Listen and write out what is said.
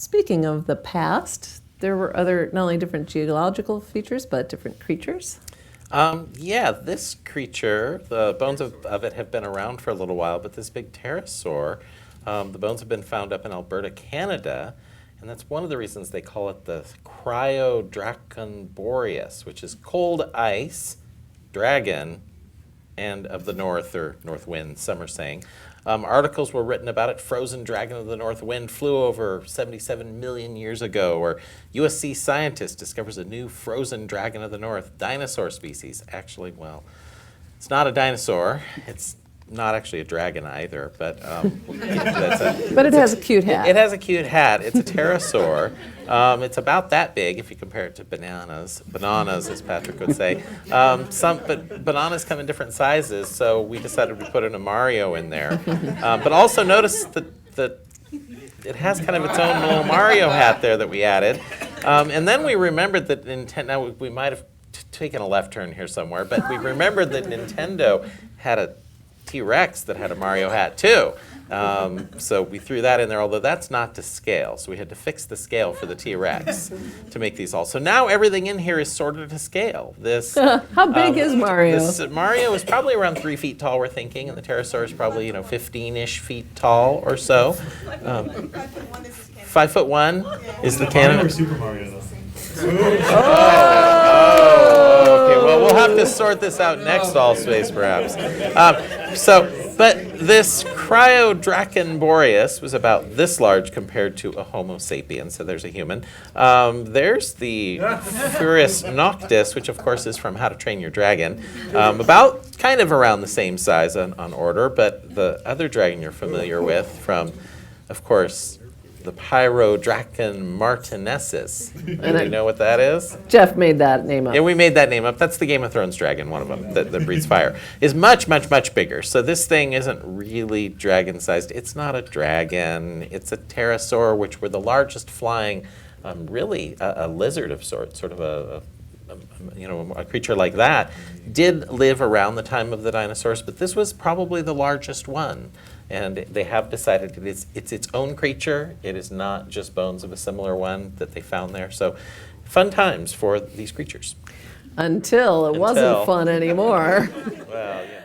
Speaking of the past, there were other, not only different geological features, but different creatures. Yeah, this creature, the bones of it have been around for a little while, but this big pterosaur, the bones have been found up in Alberta, Canada, and that's one of the reasons they call it the Cryodrakon Boreas, which is cold ice dragon and of the north, or north wind, some are saying. Articles were written about it. Frozen dragon of the north wind flew over 77 million years ago. Or USC scientist discovers a new frozen dragon of the north, dinosaur species. Actually, well, it's not a dinosaur. It's not actually a dragon either, but But it has a cute hat. It has a cute hat. It's a pterosaur. It's about that big if you compare it to bananas. Bananas, as Patrick would say. But bananas come in different sizes, so we decided to put in a Mario in there. But also notice that it has kind of its own little Mario hat there that we added. And then we remembered that Nintendo, now we might have taken a left turn here somewhere, but we remembered that Nintendo had a T-Rex that had a Mario hat too. So we threw that in there, although that's not to scale. So we had to fix the scale for the T-Rex to make these all. So now everything in here is sorted to scale. This How big is Mario? Mario is probably around 3 feet tall, we're thinking, and the pterosaur is probably 15-ish feet tall or so. 5'1" is the canon. Super Mario though. Okay, well, we'll have to sort this out next All Space, perhaps. But this Cryodrakon Boreas was about this large compared to a Homo sapien, so there's a human. There's the Furus Noctis, which of course is from How to Train Your Dragon, about kind of around the same size on order, but the other dragon you're familiar with from, of course, the Pterosaur martinensis. Do you know what that is? Jeff made that name up. Yeah, we made that name up. That's the Game of Thrones dragon, one of them, that breathes fire. Is much, much, much bigger. So this thing isn't really dragon-sized. It's not a dragon. It's a pterosaur, which were the largest flying, really a lizard of sorts, sort of a creature like that. Did live around the time of the dinosaurs, but this was probably the largest one. And they have decided it's its own creature. It is not just bones of a similar one that they found there. So fun times for these creatures. Until it wasn't fun anymore. Well, yeah.